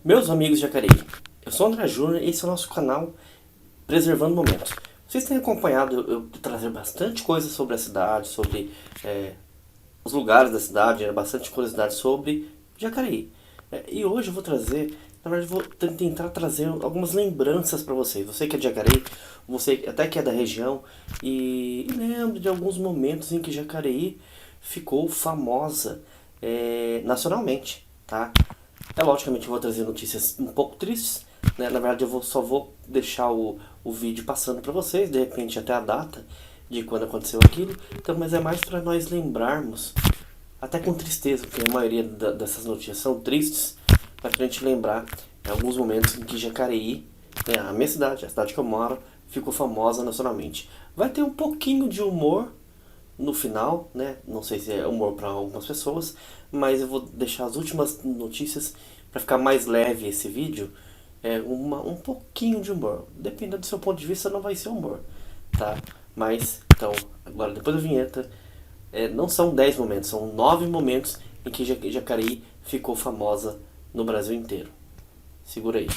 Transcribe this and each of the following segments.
Meus amigos de Jacareí, eu sou o André Júnior e esse é o nosso canal Preservando Momentos. Vocês têm acompanhado eu trazer bastante coisa sobre a cidade, sobre os lugares da cidade, bastante curiosidade sobre Jacareí. E hoje eu vou trazer, na verdade vou tentar trazer algumas lembranças para vocês. Você que é de Jacareí, você até que é da região, e lembre de alguns momentos em que Jacareí ficou famosa nacionalmente, tá? Logicamente eu vou trazer notícias um pouco tristes, né? Na verdade só vou deixar o vídeo passando para vocês, de repente até a data de quando aconteceu aquilo. Então, mas é mais para nós lembrarmos, até com tristeza, porque a maioria dessas notícias são tristes, para a gente lembrar alguns momentos em que Jacareí, né, a minha cidade, a cidade que eu moro, ficou famosa nacionalmente. Vai ter um pouquinho de humor no final, né? Não sei se é humor para algumas pessoas, mas eu vou deixar as últimas notícias para ficar mais leve esse vídeo. Um pouquinho de humor. Dependendo do seu ponto de vista, não vai ser humor, tá? Mas, então, agora depois da vinheta, não são 10 momentos, são 9 momentos em que Jacareí ficou famosa no Brasil inteiro. Segura aí.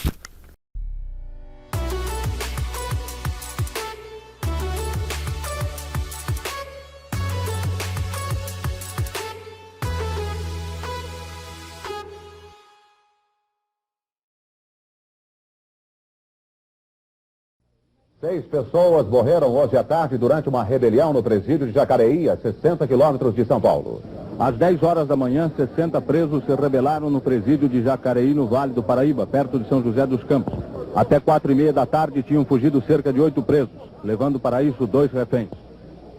6 pessoas morreram hoje à tarde durante uma rebelião no presídio de Jacareí, a 60 quilômetros de São Paulo. Às 10 horas da manhã, 60 presos se rebelaram no presídio de Jacareí, no Vale do Paraíba, perto de São José dos Campos. Até 4h30 da tarde tinham fugido cerca de 8 presos, levando para isso 2 reféns.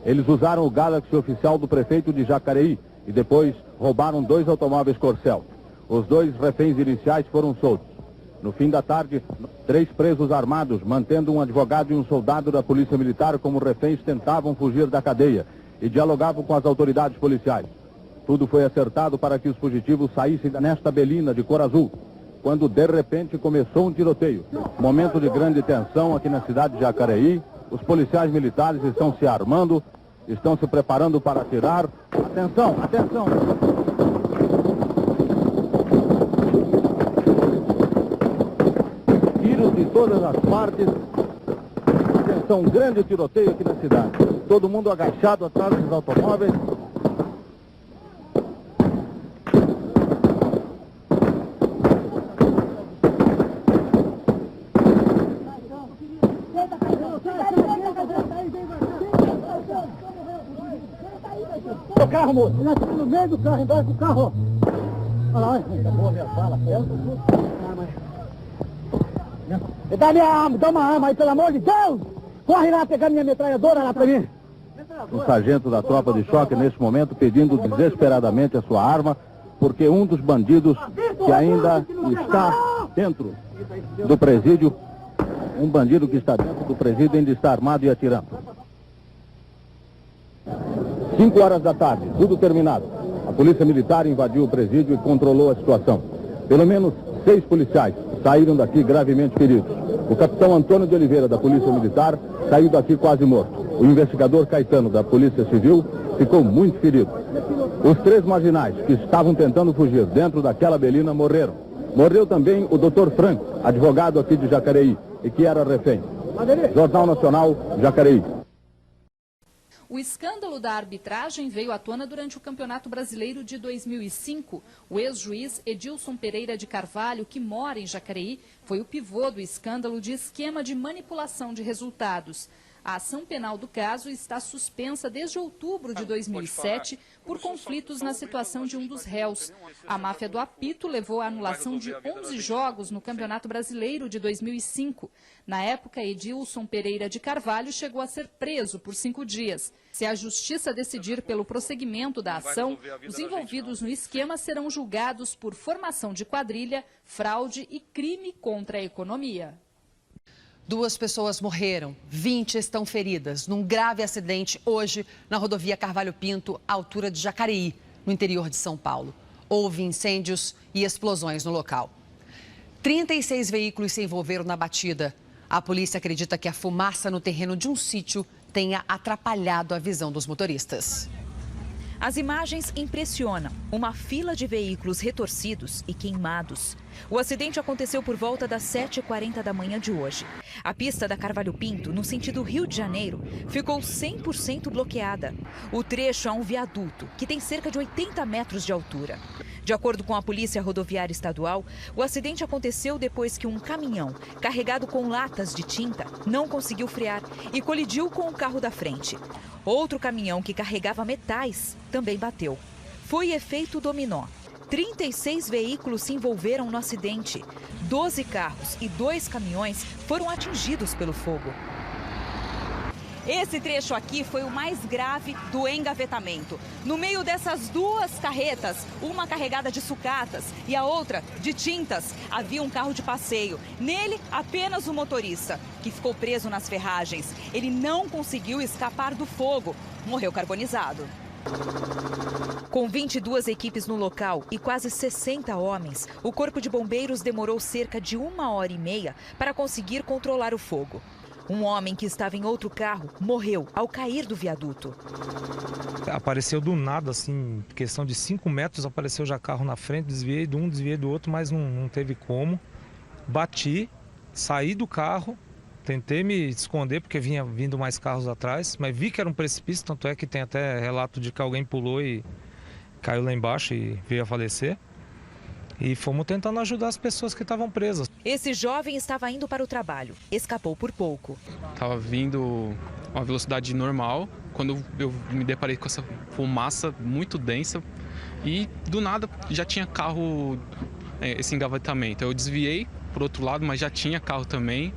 Eles usaram o Galaxy oficial do prefeito de Jacareí e depois roubaram 2 automóveis Corcel. Os 2 reféns iniciais foram soltos. No fim da tarde, 3 presos armados, mantendo um advogado e um soldado da Polícia Militar como reféns, tentavam fugir da cadeia e dialogavam com as autoridades policiais. Tudo foi acertado para que os fugitivos saíssem nesta belina de cor azul, quando de repente começou um tiroteio. Momento de grande tensão aqui na cidade de Jacareí. Os policiais militares estão se armando, estão se preparando para atirar. Atenção, atenção! De todas as partes. Atenção, um grande tiroteio aqui na cidade. Todo mundo agachado atrás dos automóveis. O carro, moço, nós estamos no meio do carro, embaixo do carro. Olha lá, acabou a minha fala. Dá minha arma, dá uma arma aí, pelo amor de Deus! Corre lá pegar minha metralhadora lá pra mim! O sargento da tropa de choque, nesse momento, pedindo desesperadamente a sua arma, porque um dos bandidos que ainda está dentro do presídio, um bandido que está dentro do presídio ainda está armado e atirando. 5 horas da tarde, tudo terminado. A polícia militar invadiu o presídio e controlou a situação. Pelo menos 6 policiais saíram daqui gravemente feridos. O capitão Antônio de Oliveira, da Polícia Militar, saiu daqui quase morto. O investigador Caetano, da Polícia Civil, ficou muito ferido. Os 3 marginais que estavam tentando fugir dentro daquela belina morreram. Morreu também o Dr. Franco, advogado aqui de Jacareí, e que era refém. Jornal Nacional, Jacareí. O escândalo da arbitragem veio à tona durante o Campeonato Brasileiro de 2005. O ex-juiz Edilson Pereira de Carvalho, que mora em Jacareí, foi o pivô do escândalo de esquema de manipulação de resultados. A ação penal do caso está suspensa desde outubro de 2007 por conflitos na situação de um dos réus. A máfia do apito levou à anulação de 11 jogos no Campeonato Brasileiro de 2005. Na época, Edilson Pereira de Carvalho chegou a ser preso por 5 dias. Se a justiça decidir pelo prosseguimento da ação, os envolvidos no esquema serão julgados por formação de quadrilha, fraude e crime contra a economia. 2 pessoas morreram, 20 estão feridas num grave acidente hoje na rodovia Carvalho Pinto, à altura de Jacareí, no interior de São Paulo. Houve incêndios e explosões no local. 36 veículos se envolveram na batida. A polícia acredita que a fumaça no terreno de um sítio tenha atrapalhado a visão dos motoristas. As imagens impressionam. Uma fila de veículos retorcidos e queimados. O acidente aconteceu por volta das 7h40 da manhã de hoje. A pista da Carvalho Pinto, no sentido Rio de Janeiro, ficou 100% bloqueada. O trecho é um viaduto que tem cerca de 80 metros de altura. De acordo com a Polícia Rodoviária Estadual, o acidente aconteceu depois que um caminhão carregado com latas de tinta não conseguiu frear e colidiu com o carro da frente. Outro caminhão que carregava metais também bateu. Foi efeito dominó. 36 veículos se envolveram no acidente. 12 carros e 2 caminhões foram atingidos pelo fogo. Esse trecho aqui foi o mais grave do engavetamento. No meio dessas duas carretas, uma carregada de sucatas e a outra de tintas, havia um carro de passeio. Nele, apenas o motorista, que ficou preso nas ferragens. Ele não conseguiu escapar do fogo. Morreu carbonizado. Com 22 equipes no local e quase 60 homens, o Corpo de Bombeiros demorou cerca de 1h30 para conseguir controlar o fogo. Um homem que estava em outro carro morreu ao cair do viaduto. Apareceu do nada, assim, questão de 5 metros, apareceu já carro na frente, desviei de um, desviei do outro, mas não teve como. Bati, saí do carro, tentei me esconder porque vinha vindo mais carros atrás, mas vi que era um precipício, tanto é que tem até relato de que alguém pulou e caiu lá embaixo e veio a falecer. E fomos tentando ajudar as pessoas que estavam presas. Esse jovem estava indo para o trabalho, escapou por pouco. Estava vindo a uma velocidade normal, quando eu me deparei com essa fumaça muito densa e do nada já tinha carro, esse engavetamento. Eu desviei por outro lado, mas já tinha carro também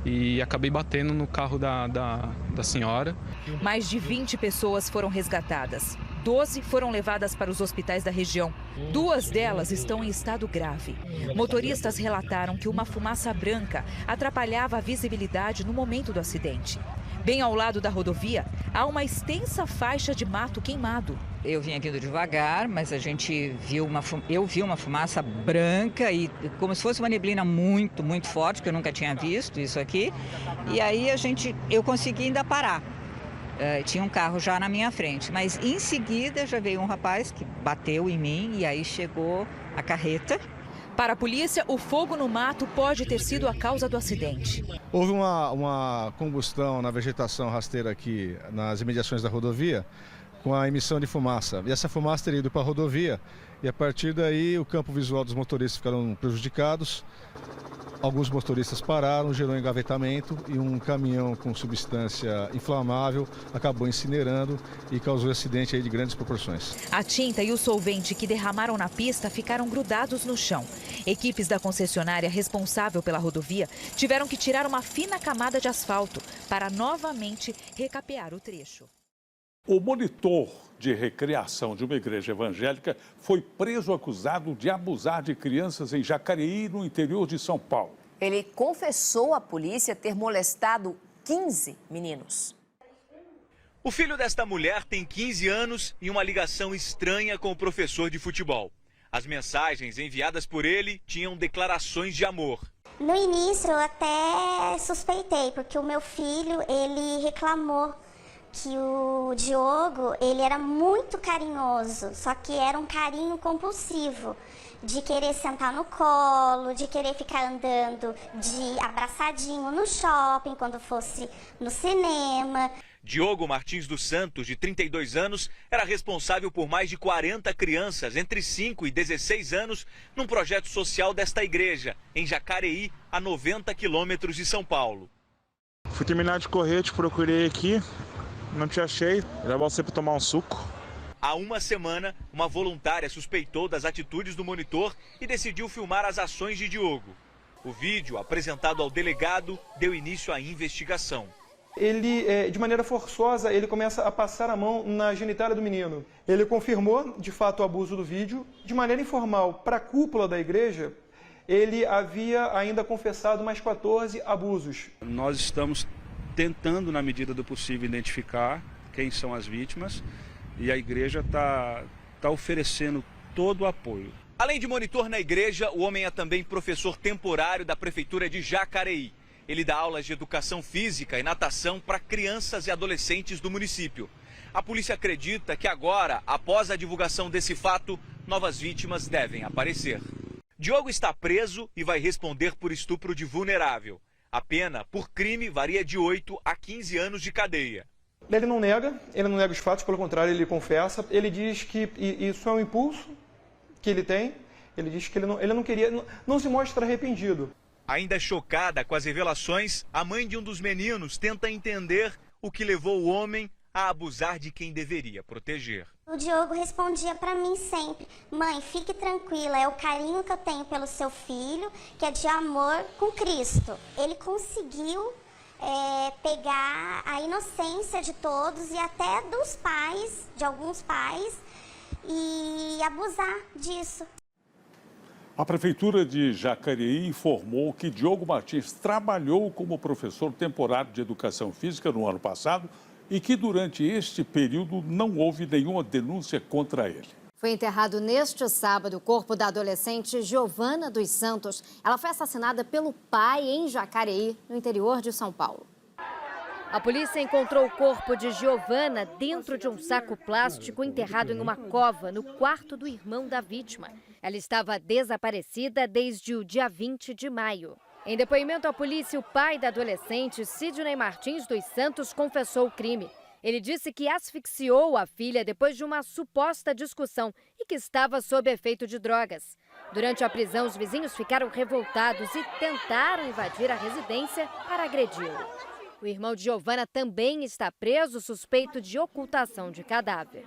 e acabei batendo no carro da senhora. Mais de 20 pessoas foram resgatadas. 12 foram levadas para os hospitais da região. 2 delas estão em estado grave. Motoristas relataram que uma fumaça branca atrapalhava a visibilidade no momento do acidente. Bem ao lado da rodovia, há uma extensa faixa de mato queimado. Eu vim aqui devagar, mas eu vi uma fumaça branca e como se fosse uma neblina muito, muito forte, que eu nunca tinha visto isso aqui. E aí eu consegui ainda parar. Tinha um carro já na minha frente, mas em seguida já veio um rapaz que bateu em mim e aí chegou a carreta. Para a polícia, o fogo no mato pode ter sido a causa do acidente. Houve uma combustão na vegetação rasteira aqui nas imediações da rodovia com a emissão de fumaça. E essa fumaça teria ido para a rodovia e a partir daí o campo visual dos motoristas ficaram prejudicados. Alguns motoristas pararam, gerou engavetamento e um caminhão com substância inflamável acabou incinerando e causou acidente aí de grandes proporções. A tinta e o solvente que derramaram na pista ficaram grudados no chão. Equipes da concessionária responsável pela rodovia tiveram que tirar uma fina camada de asfalto para novamente recapear o trecho. O monitor de recreação de uma igreja evangélica foi preso acusado de abusar de crianças em Jacareí, no interior de São Paulo. Ele confessou à polícia ter molestado 15 meninos. O filho desta mulher tem 15 anos e uma ligação estranha com o professor de futebol. As mensagens enviadas por ele tinham declarações de amor. No início eu até suspeitei, porque o meu filho, ele reclamou que o Diogo, ele era muito carinhoso, só que era um carinho compulsivo, de querer sentar no colo, de querer ficar andando de abraçadinho no shopping, quando fosse no cinema. Diogo Martins dos Santos, de 32 anos, era responsável por mais de 40 crianças entre 5 e 16 anos num projeto social desta igreja, em Jacareí, a 90 quilômetros de São Paulo. Fui terminar de correr, te procurei aqui. Não te achei, já você para tomar um suco. Há uma semana, uma voluntária suspeitou das atitudes do monitor e decidiu filmar as ações de Diogo. O vídeo, apresentado ao delegado, deu início à investigação. Ele, de maneira forçosa, ele começa a passar a mão na genitália do menino. Ele confirmou, de fato, o abuso do vídeo. De maneira informal, para a cúpula da igreja, ele havia ainda confessado mais 14 abusos. Nós estamos tentando, na medida do possível, identificar quem são as vítimas e a igreja está oferecendo todo o apoio. Além de monitor na igreja, o homem é também professor temporário da Prefeitura de Jacareí. Ele dá aulas de educação física e natação para crianças e adolescentes do município. A polícia acredita que agora, após a divulgação desse fato, novas vítimas devem aparecer. Diogo está preso e vai responder por estupro de vulnerável. A pena por crime varia de 8 a 15 anos de cadeia. Ele não nega os fatos, pelo contrário, ele confessa. Ele diz que isso é um impulso que ele tem. Ele diz que ele não queria, não se mostra arrependido. Ainda chocada com as revelações, a mãe de um dos meninos tenta entender o que levou o homem a abusar de quem deveria proteger. O Diogo respondia para mim sempre: mãe, fique tranquila, é o carinho que eu tenho pelo seu filho, que é de amor com Cristo. Ele conseguiu pegar a inocência de todos e até dos pais, de alguns pais, e abusar disso. A Prefeitura de Jacareí informou que Diogo Martins trabalhou como professor temporário de Educação Física no ano passado e que durante este período não houve nenhuma denúncia contra ele. Foi enterrado neste sábado o corpo da adolescente Giovana dos Santos. Ela foi assassinada pelo pai em Jacareí, no interior de São Paulo. A polícia encontrou o corpo de Giovana dentro de um saco plástico enterrado em uma cova no quarto do irmão da vítima. Ela estava desaparecida desde o dia 20 de maio. Em depoimento à polícia, o pai da adolescente, Sidney Martins dos Santos, confessou o crime. Ele disse que asfixiou a filha depois de uma suposta discussão e que estava sob efeito de drogas. Durante a prisão, os vizinhos ficaram revoltados e tentaram invadir a residência para agredi-lo. O irmão de Giovana também está preso, suspeito de ocultação de cadáver.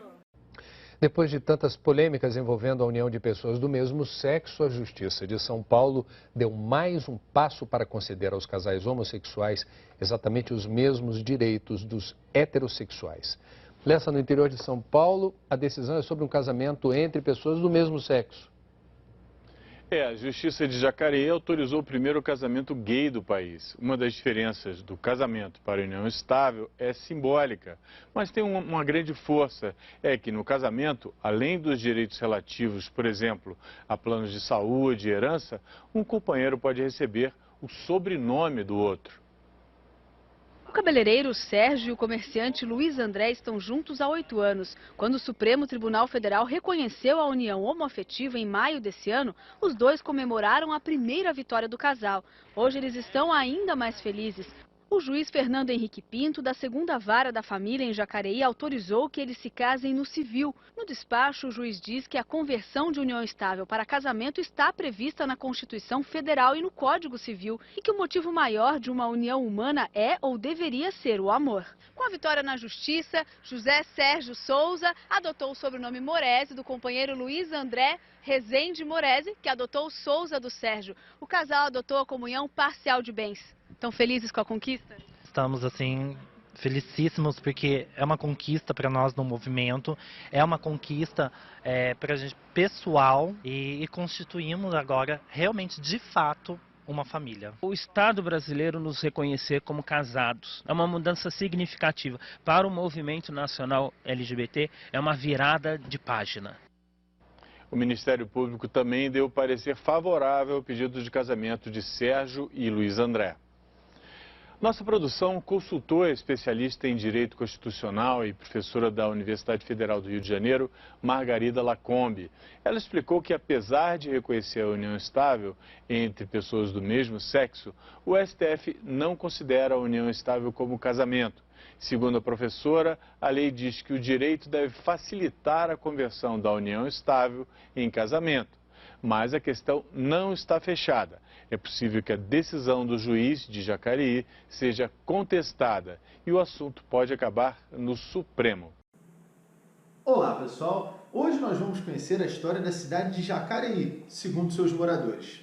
Depois de tantas polêmicas envolvendo a união de pessoas do mesmo sexo, a Justiça de São Paulo deu mais um passo para conceder aos casais homossexuais exatamente os mesmos direitos dos heterossexuais. Nessa, no interior de São Paulo, a decisão é sobre um casamento entre pessoas do mesmo sexo. A Justiça de Jacareí autorizou o primeiro casamento gay do país. Uma das diferenças do casamento para a união estável é simbólica, mas tem uma grande força. É que no casamento, além dos direitos relativos, por exemplo, a planos de saúde e herança, um companheiro pode receber o sobrenome do outro. O cabeleireiro Sérgio e o comerciante Luiz André estão juntos há 8 anos. Quando o Supremo Tribunal Federal reconheceu a união homoafetiva em maio desse ano, os dois comemoraram a primeira vitória do casal. Hoje eles estão ainda mais felizes. O juiz Fernando Henrique Pinto, da 2ª Vara da Família em Jacareí, autorizou que eles se casem no civil. No despacho, o juiz diz que a conversão de união estável para casamento está prevista na Constituição Federal e no Código Civil, e que o motivo maior de uma união humana é ou deveria ser o amor. Com a vitória na Justiça, José Sérgio Souza adotou o sobrenome Morese do companheiro Luiz André Rezende Morese, que adotou o Souza do Sérgio. O casal adotou a comunhão parcial de bens. Estão felizes com a conquista? Estamos, assim, felicíssimos, porque é uma conquista para nós no movimento, é uma conquista para a gente pessoal e constituímos agora, realmente, de fato, uma família. O Estado brasileiro nos reconhecer como casados é uma mudança significativa. Para o movimento nacional LGBT, é uma virada de página. O Ministério Público também deu parecer favorável ao pedido de casamento de Sérgio e Luiz André. Nossa produção consultou a especialista em Direito Constitucional e professora da Universidade Federal do Rio de Janeiro, Margarida Lacombe. Ela explicou que, apesar de reconhecer a união estável entre pessoas do mesmo sexo, o STF não considera a união estável como casamento. Segundo a professora, a lei diz que o direito deve facilitar a conversão da união estável em casamento. Mas a questão não está fechada. É possível que a decisão do juiz de Jacareí seja contestada e o assunto pode acabar no Supremo. Olá, pessoal. Hoje nós vamos conhecer a história da cidade de Jacareí, segundo seus moradores.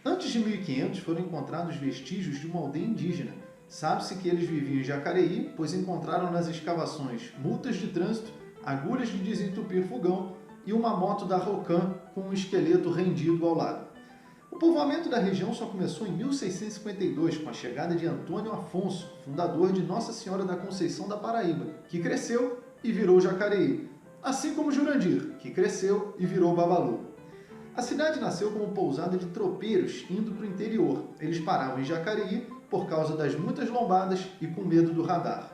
Antes de 1500 foram encontrados vestígios de uma aldeia indígena. Sabe-se que eles viviam em Jacareí, pois encontraram nas escavações multas de trânsito, agulhas de desentupir fogão e uma moto da Rocan com um esqueleto rendido ao lado. O povoamento da região só começou em 1652, com a chegada de Antônio Afonso, fundador de Nossa Senhora da Conceição da Paraíba, que cresceu e virou Jacareí, assim como Jurandir, que cresceu e virou Babalu. A cidade nasceu como pousada de tropeiros indo para o interior. Eles paravam em Jacareí por causa das muitas lombadas e com medo do radar.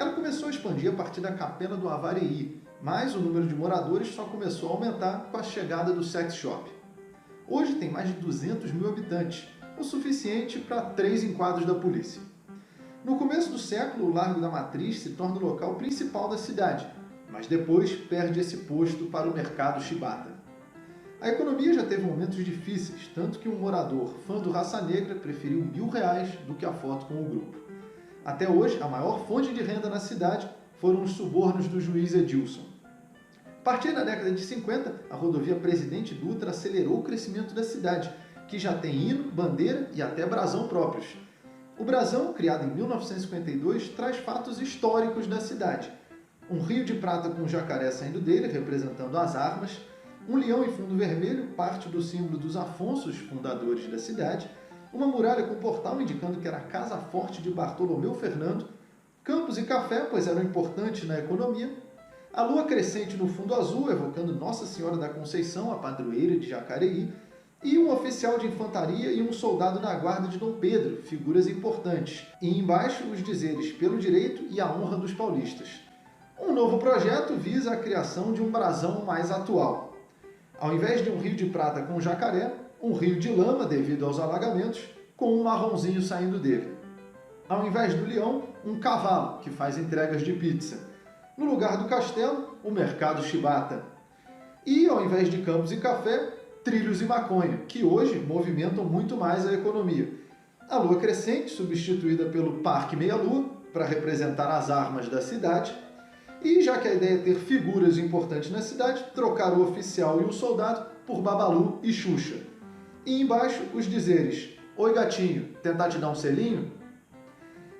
Ela começou a expandir a partir da Capela do Avareí, mas o número de moradores só começou a aumentar com a chegada do sex shop. Hoje tem mais de 200 mil habitantes, o suficiente para 3 enquadros da polícia. No começo do século, o Largo da Matriz se torna o local principal da cidade, mas depois perde esse posto para o mercado Chibata. A economia já teve momentos difíceis, tanto que um morador fã do Raça Negra preferiu R$1.000 do que a foto com o grupo. Até hoje, a maior fonte de renda na cidade foram os subornos do juiz Edilson. A partir da década de 50, a rodovia Presidente Dutra acelerou o crescimento da cidade, que já tem hino, bandeira e até brasão próprios. O brasão, criado em 1952, traz fatos históricos da cidade. Um rio de prata com um jacaré saindo dele, representando as armas, um leão em fundo vermelho, parte do símbolo dos Afonsos, fundadores da cidade, uma muralha com portal indicando que era a casa forte de Bartolomeu Fernando, campos e café, pois eram importantes na economia, a lua crescente no fundo azul, evocando Nossa Senhora da Conceição, a padroeira de Jacareí, e um oficial de infantaria e um soldado da guarda de Dom Pedro, figuras importantes. E embaixo os dizeres pelo direito e a honra dos paulistas. Um novo projeto visa a criação de um brasão mais atual. Ao invés de um rio de prata com jacaré, um rio de lama devido aos alagamentos, com um marronzinho saindo dele. Ao invés do leão, um cavalo, que faz entregas de pizza. No lugar do castelo, o mercado Chibata. E, ao invés de campos e café, trilhos e maconha, que hoje movimentam muito mais a economia. A lua crescente, substituída pelo Parque Meia-Lua, para representar as armas da cidade. E, já que a ideia é ter figuras importantes na cidade, trocar o oficial e o soldado por Babalu e Xuxa. E embaixo, os dizeres: "Oi gatinho, tentar te dar um selinho?"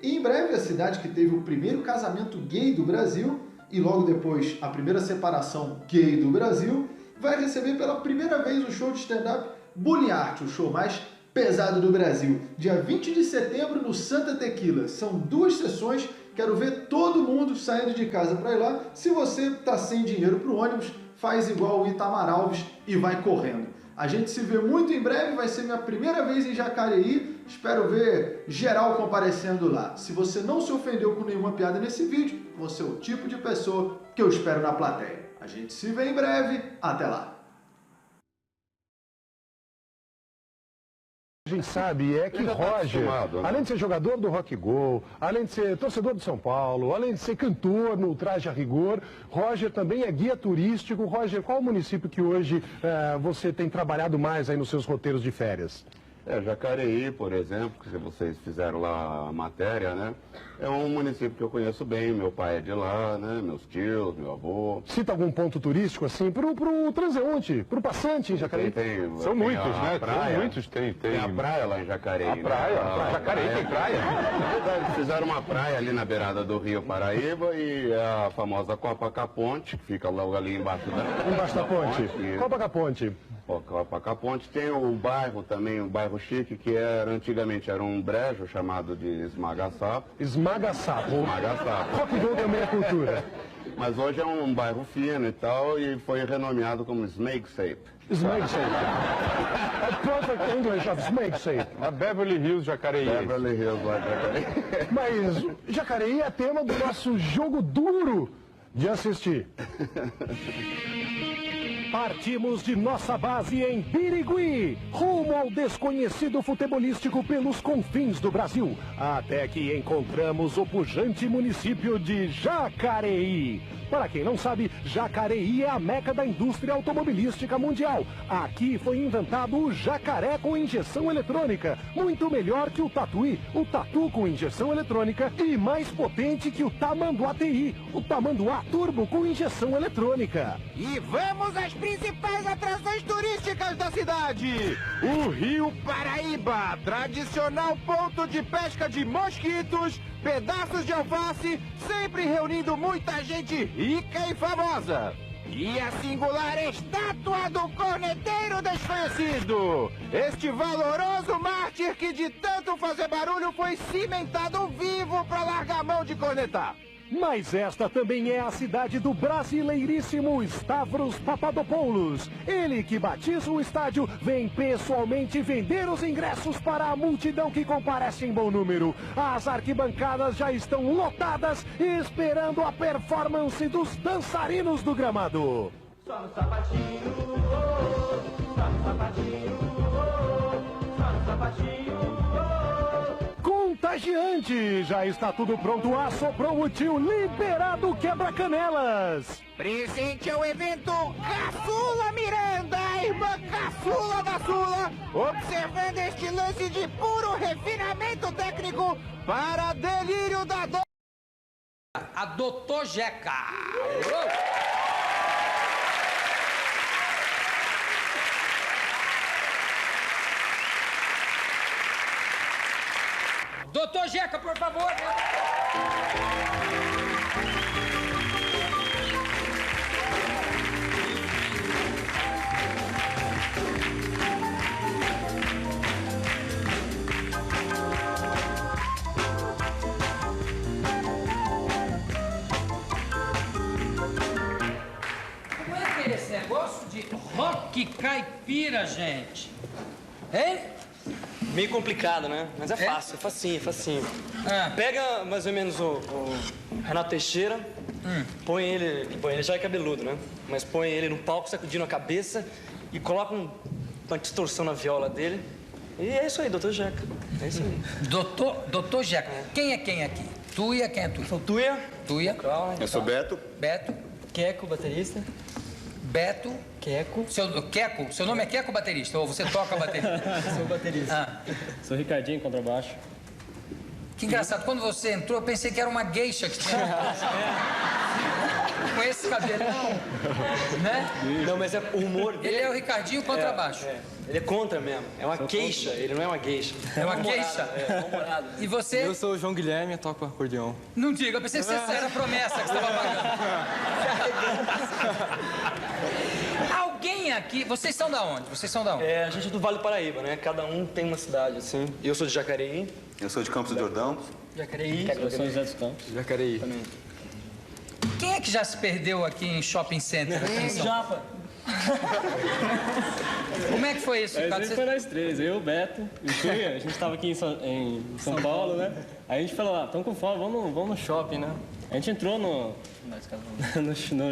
E em breve, a cidade que teve o primeiro casamento gay do Brasil, e logo depois a primeira separação gay do Brasil, vai receber pela primeira vez o show de stand-up Bully Art, o show mais pesado do Brasil. Dia 20 de setembro no Santa Tequila. São 2 sessões, quero ver todo mundo saindo de casa para ir lá. Se você está sem dinheiro para o ônibus, faz igual o Itamar Alves e vai correndo. A gente se vê muito em breve, vai ser minha primeira vez em Jacareí. Espero ver geral comparecendo lá. Se você não se ofendeu com nenhuma piada nesse vídeo, você é o tipo de pessoa que eu espero na plateia. A gente se vê em breve. Até lá. A gente sabe é que Roger, além de ser jogador do Rock Go, além de ser torcedor do São Paulo, além de ser cantor no Traje a Rigor, Roger também é guia turístico. Roger, qual o município que hoje você tem trabalhado mais aí nos seus roteiros de férias? Jacareí, por exemplo, que vocês fizeram lá a matéria, né? É um município que eu conheço bem, meu pai é de lá, né? Meus tios, meu avô. Cita algum ponto turístico, assim, pro transeunte, pro passante em Jacareí? São muitos, né? Praia. São muitos, tem a praia lá em Jacareí. A praia? Né? Jacareí tem praia? Eles fizeram uma praia ali na beirada do Rio Paraíba e é a famosa Copacabana, que fica logo ali embaixo da ponte. Copacabana. Copacabana. Tem o bairro também, o bairro chique, que antigamente era um brejo chamado de Esmaga-Sapo. Esmaga-Sapo. Rock Go também é cultura. Mas hoje é um bairro fino e tal, e foi renomeado como Snake Shape. Snake Shape. A perfect English of Snake Shape. A Beverly Hills Jacareí. Beverly Hills Jacareí. Mas Jacareí é tema do nosso jogo duro de assistir. Partimos de nossa base em Birigui, rumo ao desconhecido futebolístico pelos confins do Brasil, até que encontramos o pujante município de Jacareí. Para quem não sabe, Jacareí é a meca da indústria automobilística mundial. Aqui foi inventado o jacaré com injeção eletrônica, muito melhor que o Tatuí, o Tatu com injeção eletrônica, e mais potente que o Tamanduá TI, o Tamanduá Turbo com injeção eletrônica. E vamos às principais atrações turísticas da cidade. O Rio Paraíba, tradicional ponto de pesca de mosquitos, pedaços de alface, sempre reunindo muita gente rica e famosa. E a singular estátua do corneteiro desconhecido. Este valoroso mártir que de tanto fazer barulho foi cimentado vivo para largar a mão de cornetar. Mas esta também é a cidade do brasileiríssimo Stavros Papadopoulos. Ele que batiza o estádio vem pessoalmente vender os ingressos para a multidão que comparece em bom número. As arquibancadas já estão lotadas esperando a performance dos dançarinos do gramado. Só no sapatinho, só no sapatinho, só no sapatinho. Contagiante! Já está tudo pronto, assoprou o tio liberado quebra-canelas. Presente ao evento Caçula Miranda, a irmã caçula da Sula, observando este lance de puro refinamento técnico para delírio da A Doutor Jeca. Doutor Jeca, por favor. Como é que é esse negócio de rock caipira, gente? Hein? Meio complicado, né? Mas é fácil, é facinho, é facinho. Pega mais ou menos o Renato Teixeira, põe ele já é cabeludo, né? Mas põe ele no palco sacudindo a cabeça e coloca uma distorção na viola dele. E é isso aí, Doutor Jeca. É isso aí. Doutor Jeca. Quem é quem aqui? Tuia, quem é Tuia? Sou Tuia. Tuia. Eu sou Beto. Beto. Queco, baterista. Beto. Queco. Queco? Seu nome é Queco, baterista? Ou você toca bateria? Sou baterista. Sou Ricardinho, contrabaixo. Que engraçado. Quando você entrou, eu pensei que era uma geisha que tinha... Com esse cabelão, né? Não, mas é o humor dele. Ele é o Ricardinho contrabaixo. Ele é contra mesmo. É uma queixa, ele não é uma geisha. É uma queixa? É, e você? Eu sou o João Guilherme e toco acordeon. Não diga, eu pensei que você era a promessa que você estava pagando. Alguém aqui... Vocês são da onde? Vocês são da onde? A gente é do Vale do Paraíba, né? Cada um tem uma cidade, assim. Eu sou de Jacareí. Eu sou de Campos do Jordão. Jacareí. Eu sou José dos Campos. Jacareí. Também. Quem é que já se perdeu aqui em shopping center? Aqui em São Paulo? Como é que foi isso, Ricardo? Foi nós três, eu, Beto e o Tuia. A gente estava aqui em São Paulo, né? Aí a gente falou, estamos com fome, vamos no shopping, né? A gente entrou no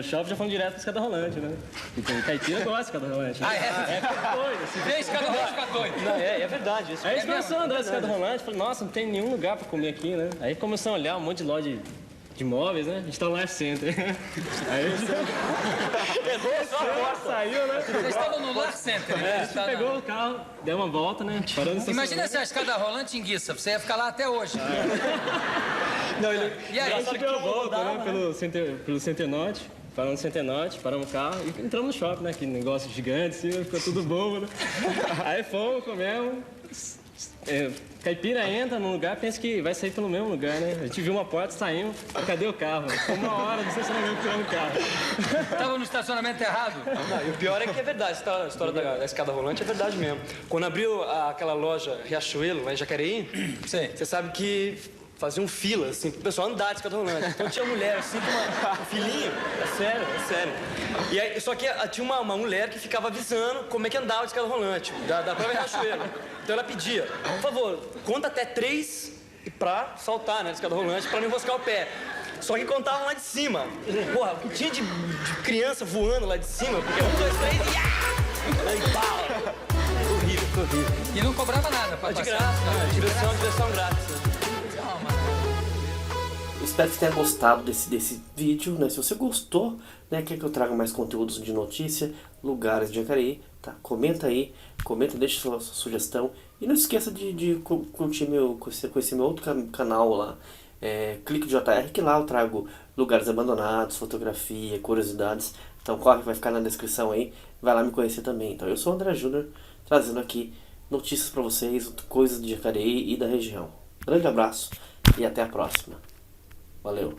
shopping, já fomos direto pra escada rolante, né? Então, caipira gosta de escada rolante. Né? Ah, é? É doido. Vem escada rolante, fica doido. Não, é verdade. Aí a gente começou a andar na escada rolante, falou, nossa, não tem nenhum lugar pra comer aqui, né? Aí começamos a olhar um monte de loja de móveis, né? A gente tá no Lar Center. Aí a gente... Errou só a porta. Saiu, né? Vocês estavam no Lar Center, né? A gente pegou o carro, deu uma volta, né? Imagina se a escada rolante enguiça, você ia ficar lá até hoje. Não, ele... E aí? A gente deu a volta, né? Pelo Centenote. Paramos no Centenote, paramos o carro e entramos no shopping, né? Que negócio gigante, assim, ficou tudo bobo, né? Aí fomos, comemos. Caipira entra num lugar, pensa que vai sair pelo mesmo lugar, né? A gente viu uma porta, saímos, cadê o carro? Ficou uma hora no estacionamento tirando o carro. Tava no estacionamento errado? Não, e o pior é que é verdade, a história da escada rolante é verdade mesmo. Quando abriu aquela loja Riachuelo, lá em Jacareí, você sabe que faziam fila, assim, pro pessoal andar de escada rolante. Então tinha mulher, assim, com um filhinho. É sério, é sério. E aí, só que tinha uma mulher que ficava avisando como é que andava de escada rolante, da própria Riachuelo. Então ela pedia, por favor, conta até 3 pra saltar, né, de escada rolante, pra não enroscar o pé. Só que contavam lá de cima. Porra, o que tinha de criança voando lá de cima, porque 1, 2, 3 e... Aí, pau! Horrível. E não cobrava nada pra passar? De graça, diversão grátis. Espero que você tenha gostado desse vídeo, né? Se você gostou, né, quer que eu traga mais conteúdos de notícia, lugares de Jacareí, tá? Comenta aí, deixa sua sugestão. E não esqueça de curtir conhecer meu outro canal lá, Clique de JR, que lá eu trago lugares abandonados, fotografia, curiosidades. Então corre, vai ficar na descrição aí, vai lá me conhecer também. Então eu sou o André Júnior, trazendo aqui notícias pra vocês, coisas de Jacareí e da região. Grande abraço e até a próxima. Valeu!